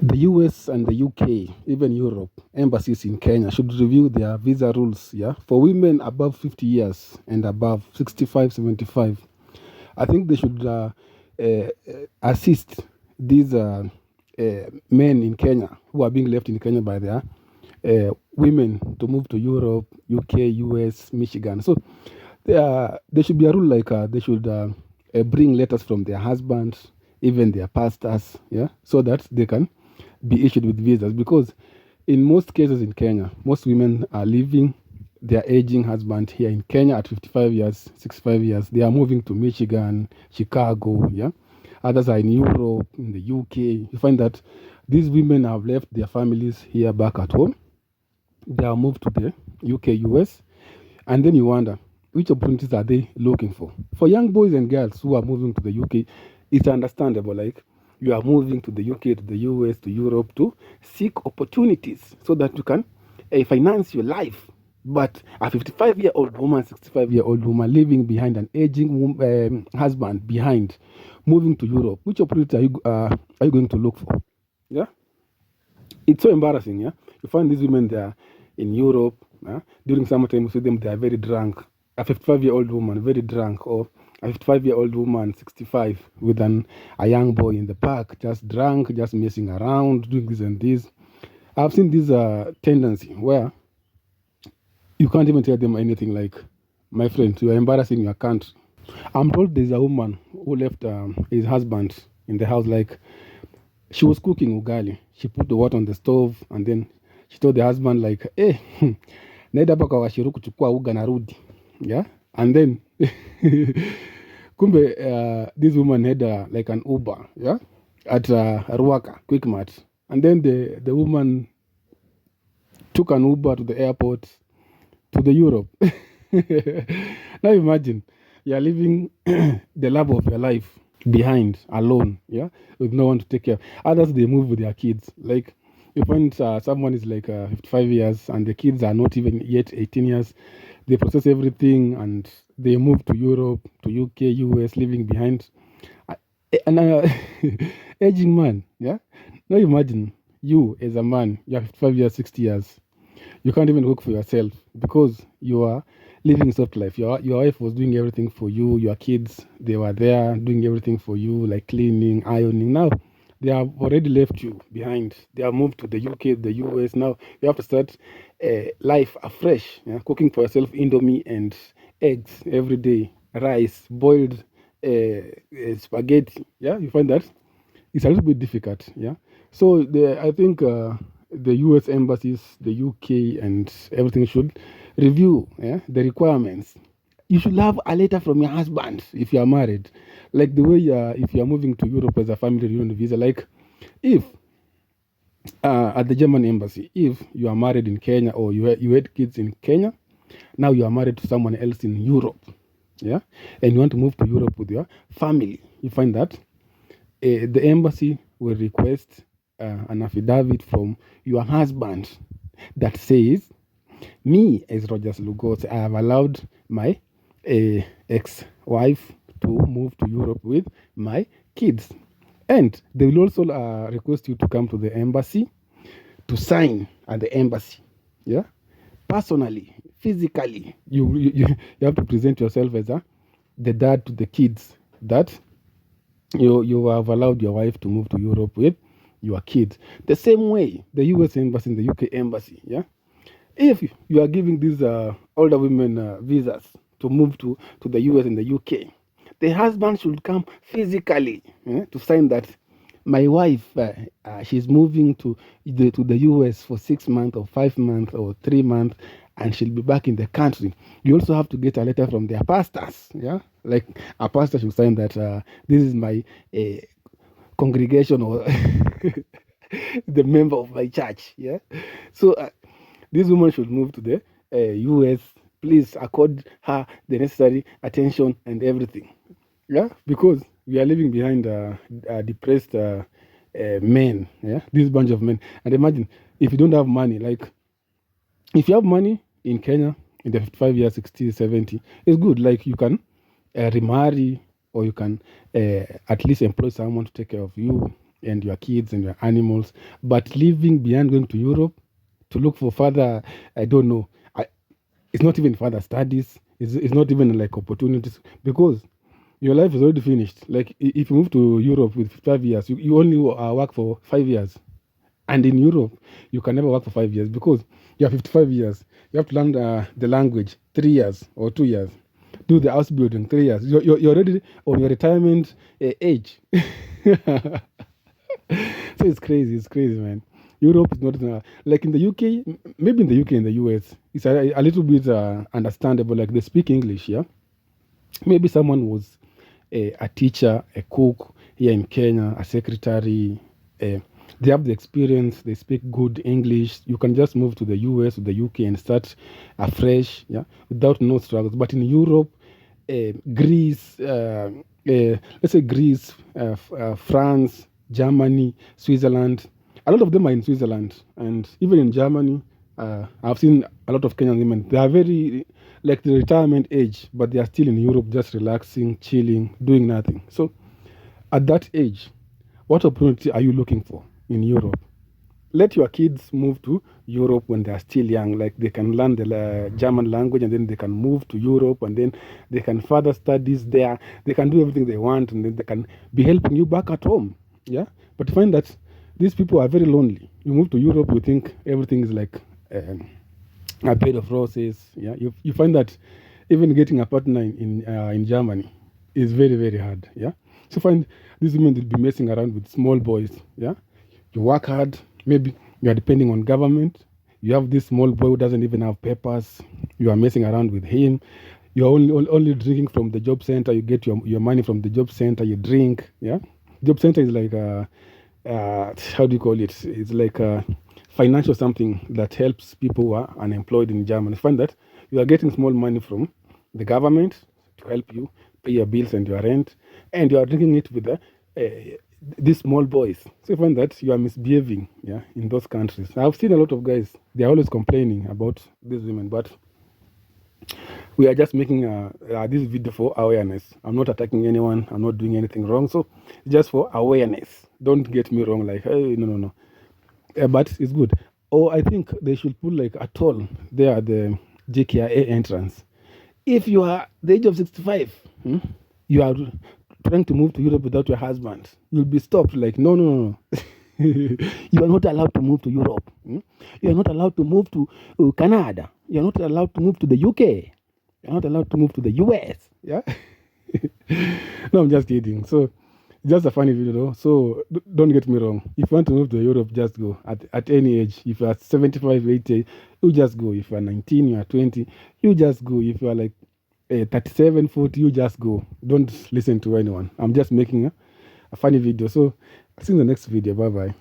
The US and the UK, even Europe, embassies in Kenya should review their visa rules, yeah, for women above 50 years and above 65, 75. I think they should assist these men in Kenya who are being left in Kenya by their women to move to Europe, UK, US, Michigan. So there should be a rule like they should bring letters from their husbands, even their pastors, yeah, so that they can be issued with visas. Because in most cases in Kenya, most women are leaving their aging husband here in Kenya at 55 years, 65 years. They are moving to Michigan, Chicago, yeah. Others are in Europe, in the UK. You find that these women have left their families here back at home. They are moved to the UK, US, and then you wonder which opportunities are they looking for? For young boys and girls who are moving to the UK, it's understandable. Like you are moving to the UK, to the US, to Europe to seek opportunities so that you can finance your life. But a 55-year-old woman, 65-year-old woman living behind an aging husband behind, moving to Europe, which opportunities are you going to look for? Yeah, it's so embarrassing. Yeah, you find these women there in Europe during summertime. You see them; they are very drunk. A 55-year-old woman, very drunk, or a 55-year-old woman, 65, with a young boy in the park, just drunk, just messing around, doing this and this. I've seen this tendency where you can't even tell them anything like, my friend, you are embarrassing your country. I'm told there's a woman who left his husband in the house, like she was cooking ugali. She put the water on the stove and then she told the husband like, "Hey, naenda hapa kwa Washiru kuchukua uga narudi." Yeah? And then kumbe this woman had like an Uber, yeah? At Ruaka, Quickmart. And then the woman took an Uber to the airport to the Europe. Now imagine you're leaving the love of your life behind alone, yeah, with no one to take care. Others they move with their kids. Like you find someone is like 55 years and the kids are not even yet 18 years. They process everything and they move to Europe, to UK, US, leaving behind an aging man. Yeah. Now imagine you as a man, you're 55 years, 60 years. You can't even cook for yourself because you are living a soft life. Your wife was doing everything for you. Your kids, they were there doing everything for you, like cleaning, ironing. Now they have already left you behind. They have moved to the UK, the US. Now you have to start life afresh. Yeah? Cooking for yourself indomie and eggs every day, rice, boiled spaghetti. Yeah, you find that it's a little bit difficult. Yeah, so I think the US embassies, the UK, and everything should review the requirements. You should have a letter from your husband if you are married, like the way if you are moving to Europe as a family reunion visa. Like if at the German embassy, if you are married in Kenya or you had kids in Kenya, now you are married to someone else in Europe, yeah, and you want to move to Europe with your family, you find that the embassy will request an affidavit from your husband that says, me as Rogers Lugos, I have allowed my ex-wife to move to Europe with my kids. And they will also request you to come to the embassy to sign at the embassy. Yeah, personally, physically, you have to present yourself as the dad to the kids that you have allowed your wife to move to Europe with your kids. The same way, the US embassy and the UK embassy, yeah. If you are giving these older women visas to move to the US and the UK, the husband should come physically to sign that my wife, she's moving to the US for 6 months or 5 months or 3 months, and she'll be back in the country. You also have to get a letter from their pastors, yeah? Like a pastor should sign that this is my congregation or the member of my church, yeah? So this woman should move to the US. Please accord her the necessary attention and everything. Yeah, because we are leaving behind depressed men. Yeah, this bunch of men. And imagine if you don't have money, like if you have money in Kenya in the 55 years, 60, 70, it's good. Like you can remarry or you can at least employ someone to take care of you. and your kids and your animals. But leaving behind, going to Europe to look for further, I don't know. It's not even further studies. It's not even like opportunities, because your life is already finished. Like if you move to Europe with 5 years, you only work for 5 years. And in Europe, you can never work for 5 years because you have 55 years. You have to learn the language 3 years or 2 years. Do the house building 3 years. You're already on your retirement age. So it's crazy, man. Europe is not like in the UK, maybe in the UK and the US, it's a little bit understandable. Like they speak English, yeah. Maybe someone was a teacher, a cook here in Kenya, a secretary. They have the experience. They speak good English. You can just move to the US or the UK and start afresh, yeah, without no struggles. But in Europe, Greece, let's say Greece, France, Germany, Switzerland. A lot of them are in Switzerland, and even in Germany, I've seen a lot of Kenyan women. They are very like the retirement age, but they are still in Europe, just relaxing, chilling, doing nothing. So, at that age, what opportunity are you looking for in Europe? Let your kids move to Europe when they are still young. Like they can learn the German language, and then they can move to Europe, and then they can further studies there. They can do everything they want, and then they can be helping you back at home. Yeah, but find that these people are very lonely. You move to Europe, you think everything is like a bed of roses. Yeah, you find that even getting a partner in Germany is very, very hard. Yeah, so find these women will be messing around with small boys. Yeah, you work hard. Maybe you are depending on government. You have this small boy who doesn't even have papers. You are messing around with him. You are only drinking from the job center. You get your money from the job center. You drink. Yeah, job center is like how do you call it? It's like financial something that helps people who are unemployed in Germany. Find that you are getting small money from the government to help you pay your bills and your rent, and you are drinking it with these small boys. So you find that you are misbehaving, yeah, in those countries. I've seen a lot of guys, they are always complaining about these women, but we are just making this video for awareness. I'm not attacking anyone. I'm not doing anything wrong. So just for awareness. Don't get me wrong. Like, hey, no. But it's good. Or I think they should put like a toll there at the JKIA entrance. If you are the age of 65, you are trying to move to Europe without your husband, you'll be stopped. Like, no. You are not allowed to move to Europe. You are not allowed to move to Canada. You are not allowed to move to the UK. You are not allowed to move to the US. Yeah. No, I'm just kidding. So, just a funny video though. So, don't get me wrong. If you want to move to Europe, just go. At any age. If you are 75, 80, you just go. If you are 19, you are 20, you just go. If you are like 37, 40, you just go. Don't listen to anyone. I'm just making a funny video. So, I'll see you in the next video. Bye-bye.